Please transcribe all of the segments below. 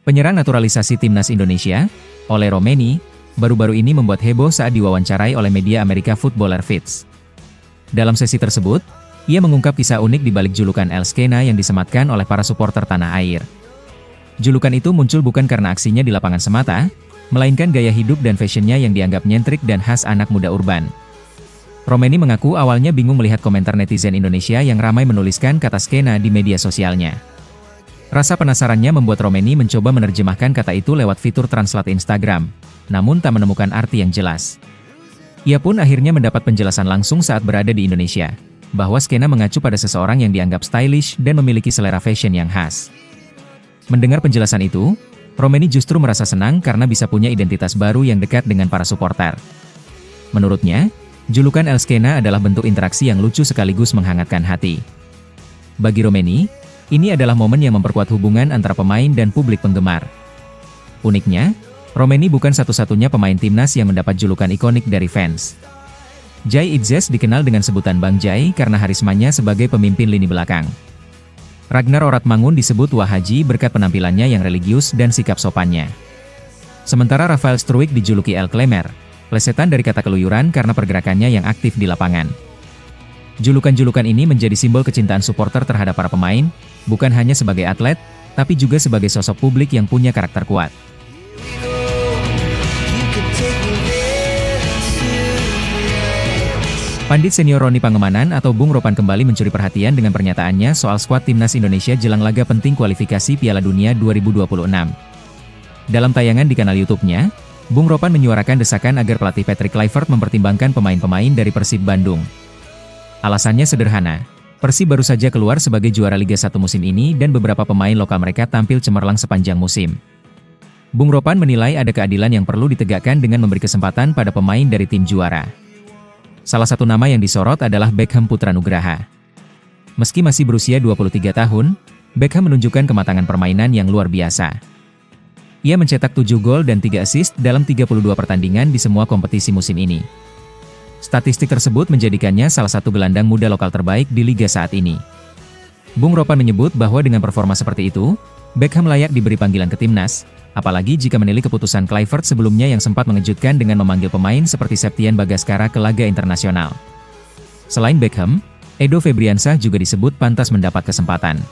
Penyerang naturalisasi timnas Indonesia, Ole Romeni, baru-baru ini membuat heboh saat diwawancarai oleh media Amerika Footballer Fits. Dalam sesi tersebut, ia mengungkap kisah unik di balik julukan El Skena yang disematkan oleh para supporter tanah air. Julukan itu muncul bukan karena aksinya di lapangan semata, melainkan gaya hidup dan fashionnya yang dianggap nyentrik dan khas anak muda urban. Romeni mengaku awalnya bingung melihat komentar netizen Indonesia yang ramai menuliskan kata skena di media sosialnya. Rasa penasarannya membuat Romeni mencoba menerjemahkan kata itu lewat fitur translate Instagram, namun tak menemukan arti yang jelas. Ia pun akhirnya mendapat penjelasan langsung saat berada di Indonesia, bahwa skena mengacu pada seseorang yang dianggap stylish dan memiliki selera fashion yang khas. Mendengar penjelasan itu, Romeni justru merasa senang karena bisa punya identitas baru yang dekat dengan para supporter. Menurutnya, julukan El Skena adalah bentuk interaksi yang lucu sekaligus menghangatkan hati. Bagi Romeni, ini adalah momen yang memperkuat hubungan antara pemain dan publik penggemar. Uniknya, Romeni bukan satu-satunya pemain timnas yang mendapat julukan ikonik dari fans. Jai Itzes dikenal dengan sebutan Bang Jai karena harismanya sebagai pemimpin lini belakang. Ragnar Oratmangun disebut Wahaji berkat penampilannya yang religius dan sikap sopannya. Sementara Rafael Struijk dijuluki El Klemer, plesetan dari kata keluyuran karena pergerakannya yang aktif di lapangan. Julukan-julukan ini menjadi simbol kecintaan supporter terhadap para pemain, bukan hanya sebagai atlet, tapi juga sebagai sosok publik yang punya karakter kuat. Pandit senior Roni Pangemanan atau Bung Ropan kembali mencuri perhatian dengan pernyataannya soal skuad timnas Indonesia jelang laga penting kualifikasi Piala Dunia 2026. Dalam tayangan di kanal YouTube-nya, Bung Ropan menyuarakan desakan agar pelatih Patrick Kluivert mempertimbangkan pemain-pemain dari Persib Bandung. Alasannya sederhana, Persib baru saja keluar sebagai juara Liga 1 musim ini dan beberapa pemain lokal mereka tampil cemerlang sepanjang musim. Bung Ropan menilai ada keadilan yang perlu ditegakkan dengan memberi kesempatan pada pemain dari tim juara. Salah satu nama yang disorot adalah Beckham Putra Nugraha. Meski masih berusia 23 tahun, Beckham menunjukkan kematangan permainan yang luar biasa. Ia mencetak 7 gol dan 3 assist dalam 32 pertandingan di semua kompetisi musim ini. Statistik tersebut menjadikannya salah satu gelandang muda lokal terbaik di liga saat ini. Bung Ropan menyebut bahwa dengan performa seperti itu, Beckham layak diberi panggilan ke timnas, apalagi jika menilik keputusan Kluivert sebelumnya yang sempat mengejutkan dengan memanggil pemain seperti Septian Bagaskara ke laga internasional. Selain Beckham, Edo Febriansah juga disebut pantas mendapat kesempatan.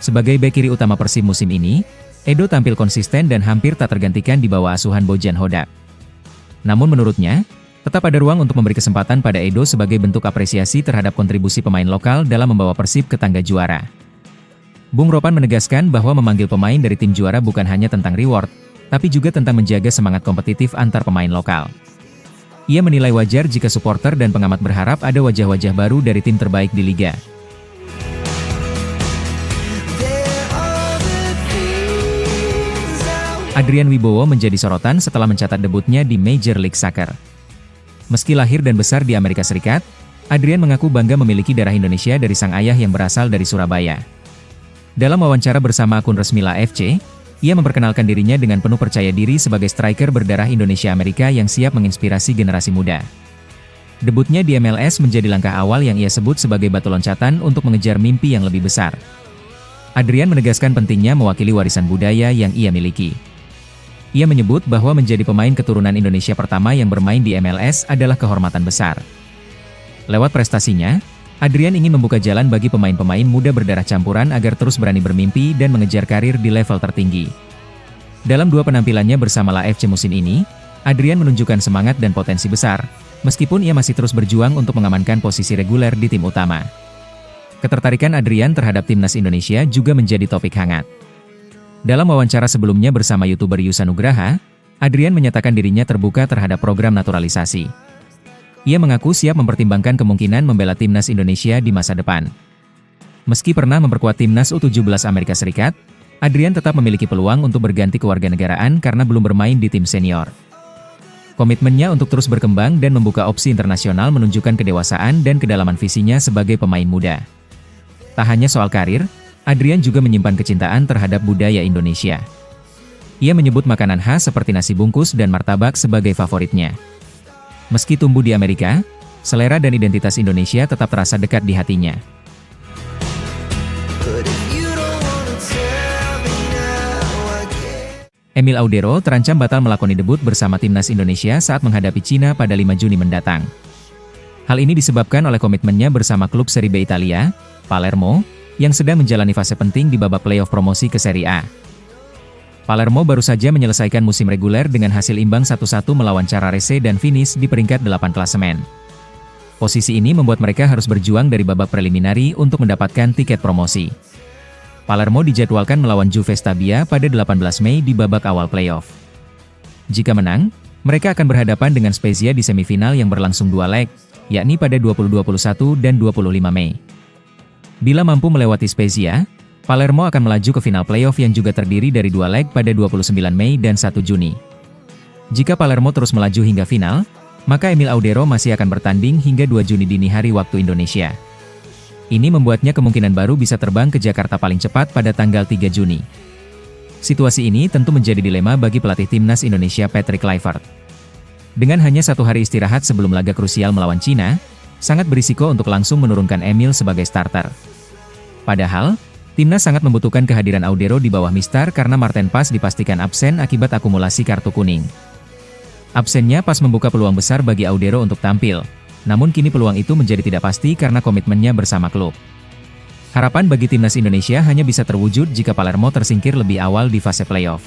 Sebagai bek kiri utama Persib musim ini, Edo tampil konsisten dan hampir tak tergantikan di bawah asuhan Bojan Hodak. Namun menurutnya, tetap ada ruang untuk memberi kesempatan pada Edo sebagai bentuk apresiasi terhadap kontribusi pemain lokal dalam membawa Persib ke tangga juara. Bung Ropan menegaskan bahwa memanggil pemain dari tim juara bukan hanya tentang reward, tapi juga tentang menjaga semangat kompetitif antar pemain lokal. Ia menilai wajar jika supporter dan pengamat berharap ada wajah-wajah baru dari tim terbaik di liga. Adrian Wibowo menjadi sorotan setelah mencatat debutnya di Major League Soccer. Meski lahir dan besar di Amerika Serikat, Adrian mengaku bangga memiliki darah Indonesia dari sang ayah yang berasal dari Surabaya. Dalam wawancara bersama akun resmi La FC, ia memperkenalkan dirinya dengan penuh percaya diri sebagai striker berdarah Indonesia-Amerika yang siap menginspirasi generasi muda. Debutnya di MLS menjadi langkah awal yang ia sebut sebagai batu loncatan untuk mengejar mimpi yang lebih besar. Adrian menegaskan pentingnya mewakili warisan budaya yang ia miliki. Ia menyebut bahwa menjadi pemain keturunan Indonesia pertama yang bermain di MLS adalah kehormatan besar. Lewat prestasinya, Adrian ingin membuka jalan bagi pemain-pemain muda berdarah campuran agar terus berani bermimpi dan mengejar karir di level tertinggi. Dalam 2 penampilannya bersama La FC musim ini, Adrian menunjukkan semangat dan potensi besar, meskipun ia masih terus berjuang untuk mengamankan posisi reguler di tim utama. Ketertarikan Adrian terhadap timnas Indonesia juga menjadi topik hangat. Dalam wawancara sebelumnya bersama YouTuber Yusa Nugraha, Adrian menyatakan dirinya terbuka terhadap program naturalisasi. Ia mengaku siap mempertimbangkan kemungkinan membela timnas Indonesia di masa depan. Meski pernah memperkuat timnas U17 Amerika Serikat, Adrian tetap memiliki peluang untuk berganti kewarganegaraan karena belum bermain di tim senior. Komitmennya untuk terus berkembang dan membuka opsi internasional menunjukkan kedewasaan dan kedalaman visinya sebagai pemain muda. Tak hanya soal karir, Adrian juga menyimpan kecintaan terhadap budaya Indonesia. Ia menyebut makanan khas seperti nasi bungkus dan martabak sebagai favoritnya. Meski tumbuh di Amerika, selera dan identitas Indonesia tetap terasa dekat di hatinya. Emil Audero terancam batal melakoni debut bersama timnas Indonesia saat menghadapi Cina pada 5 Juni mendatang. Hal ini disebabkan oleh komitmennya bersama klub Serie B Italia, Palermo, yang sedang menjalani fase penting di babak playoff promosi ke Serie A. Palermo baru saja menyelesaikan musim reguler dengan hasil imbang 1-1 melawan Carrarese dan finish di peringkat 8 klasemen. Posisi ini membuat mereka harus berjuang dari babak preliminari untuk mendapatkan tiket promosi. Palermo dijadwalkan melawan Juve Stabia pada 18 Mei di babak awal playoff. Jika menang, mereka akan berhadapan dengan Spezia di semifinal yang berlangsung 2 leg, yakni pada 20-21 dan 25 Mei. Bila mampu melewati Spezia, Palermo akan melaju ke final playoff yang juga terdiri dari 2 leg pada 29 Mei dan 1 Juni. Jika Palermo terus melaju hingga final, maka Emil Audero masih akan bertanding hingga 2 Juni dini hari waktu Indonesia. Ini membuatnya kemungkinan baru bisa terbang ke Jakarta paling cepat pada tanggal 3 Juni. Situasi ini tentu menjadi dilema bagi pelatih timnas Indonesia Patrick Kluivert. Dengan hanya 1 hari istirahat sebelum laga krusial melawan Cina, sangat berisiko untuk langsung menurunkan Emil sebagai starter. Padahal, timnas sangat membutuhkan kehadiran Audero di bawah Mistar karena Marten Pas dipastikan absen akibat akumulasi kartu kuning. Absennya pas membuka peluang besar bagi Audero untuk tampil. Namun kini peluang itu menjadi tidak pasti karena komitmennya bersama klub. Harapan bagi timnas Indonesia hanya bisa terwujud jika Palermo tersingkir lebih awal di fase playoff.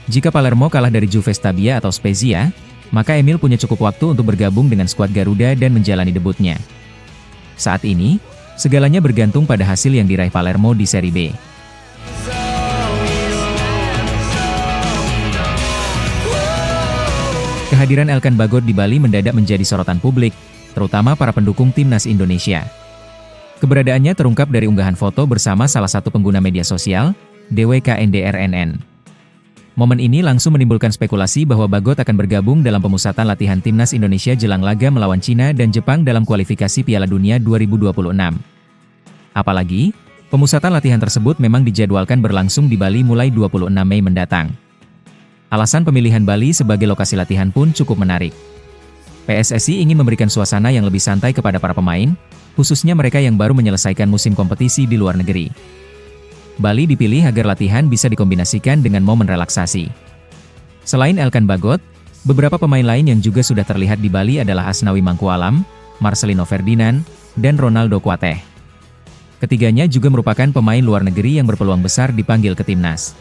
Jika Palermo kalah dari Juve Stabia atau Spezia, maka Emil punya cukup waktu untuk bergabung dengan skuad Garuda dan menjalani debutnya. Saat ini, segalanya bergantung pada hasil yang diraih Palermo di Serie B. Kehadiran Elkan Bagot di Bali mendadak menjadi sorotan publik, terutama para pendukung timnas Indonesia. Keberadaannya terungkap dari unggahan foto bersama salah satu pengguna media sosial, DWKNDRNN. Momen ini langsung menimbulkan spekulasi bahwa Bagot akan bergabung dalam pemusatan latihan timnas Indonesia jelang laga melawan Cina dan Jepang dalam kualifikasi Piala Dunia 2026. Apalagi, pemusatan latihan tersebut memang dijadwalkan berlangsung di Bali mulai 26 Mei mendatang. Alasan pemilihan Bali sebagai lokasi latihan pun cukup menarik. PSSI ingin memberikan suasana yang lebih santai kepada para pemain, khususnya mereka yang baru menyelesaikan musim kompetisi di luar negeri. Bali dipilih agar latihan bisa dikombinasikan dengan momen relaksasi. Selain Elkan Bagot, beberapa pemain lain yang juga sudah terlihat di Bali adalah Asnawi Mangkualam, Marcelino Ferdinand, dan Ronaldo Kuateh. Ketiganya juga merupakan pemain luar negeri yang berpeluang besar dipanggil ke timnas.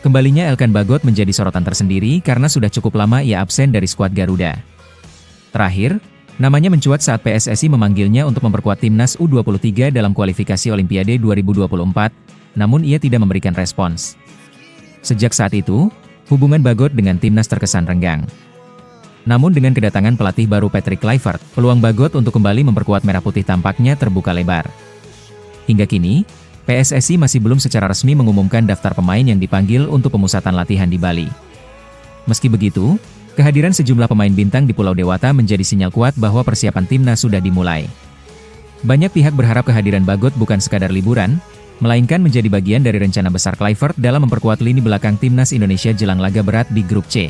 Kembalinya Elkan Bagot menjadi sorotan tersendiri karena sudah cukup lama ia absen dari skuad Garuda. Terakhir, namanya mencuat saat PSSI memanggilnya untuk memperkuat timnas U23 dalam kualifikasi Olimpiade 2024, namun ia tidak memberikan respons. Sejak saat itu, hubungan Bagot dengan timnas terkesan renggang. Namun dengan kedatangan pelatih baru Patrick Kluivert, peluang Bagot untuk kembali memperkuat Merah Putih tampaknya terbuka lebar. Hingga kini, PSSI masih belum secara resmi mengumumkan daftar pemain yang dipanggil untuk pemusatan latihan di Bali. Meski begitu, kehadiran sejumlah pemain bintang di Pulau Dewata menjadi sinyal kuat bahwa persiapan timnas sudah dimulai. Banyak pihak berharap kehadiran Bagot bukan sekadar liburan, melainkan menjadi bagian dari rencana besar Kluivert dalam memperkuat lini belakang timnas Indonesia jelang laga berat di grup C.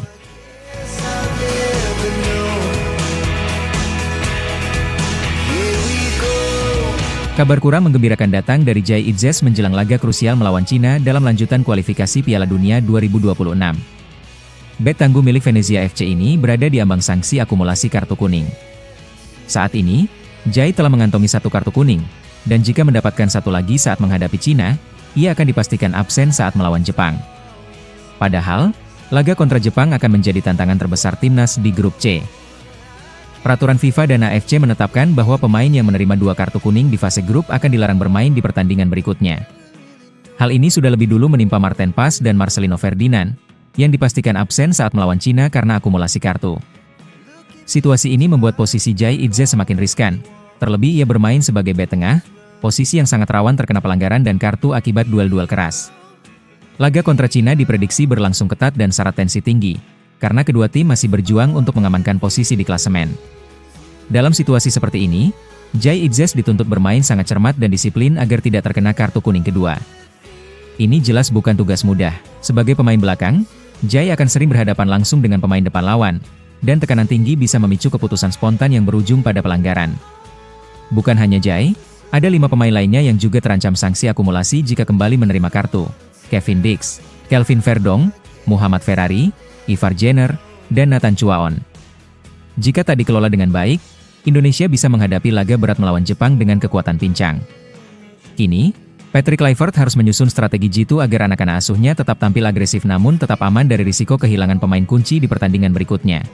Kabar kurang menggembirakan datang dari Jai Itzes menjelang laga krusial melawan Cina dalam lanjutan kualifikasi Piala Dunia 2026. Bek tangguh milik Venezia FC ini berada di ambang sanksi akumulasi kartu kuning. Saat ini, Jai telah mengantongi 1 kartu kuning, dan jika mendapatkan 1 lagi saat menghadapi Cina, ia akan dipastikan absen saat melawan Jepang. Padahal, laga kontra Jepang akan menjadi tantangan terbesar timnas di grup C. Peraturan FIFA dan AFC menetapkan bahwa pemain yang menerima 2 kartu kuning di fase grup akan dilarang bermain di pertandingan berikutnya. Hal ini sudah lebih dulu menimpa Marten Pas dan Marcelino Ferdinand, yang dipastikan absen saat melawan Cina karena akumulasi kartu. Situasi ini membuat posisi Jai Itzes semakin riskan, terlebih ia bermain sebagai bek tengah, posisi yang sangat rawan terkena pelanggaran dan kartu akibat duel-duel keras. Laga kontra Cina diprediksi berlangsung ketat dan syarat tensi tinggi, karena kedua tim masih berjuang untuk mengamankan posisi di klasemen. Dalam situasi seperti ini, Jai Itzes dituntut bermain sangat cermat dan disiplin agar tidak terkena kartu kuning kedua. Ini jelas bukan tugas mudah. Sebagai pemain belakang, Jai akan sering berhadapan langsung dengan pemain depan lawan, dan tekanan tinggi bisa memicu keputusan spontan yang berujung pada pelanggaran. Bukan hanya Jai, ada 5 pemain lainnya yang juga terancam sanksi akumulasi jika kembali menerima kartu. Kevin Dix, Kelvin Verdong, Muhammad Ferrari, Ivar Jenner, dan Nathan Chuaon. Jika tak dikelola dengan baik, Indonesia bisa menghadapi laga berat melawan Jepang dengan kekuatan pincang. Kini, Patrick Kluivert harus menyusun strategi jitu agar anak-anak asuhnya tetap tampil agresif namun tetap aman dari risiko kehilangan pemain kunci di pertandingan berikutnya.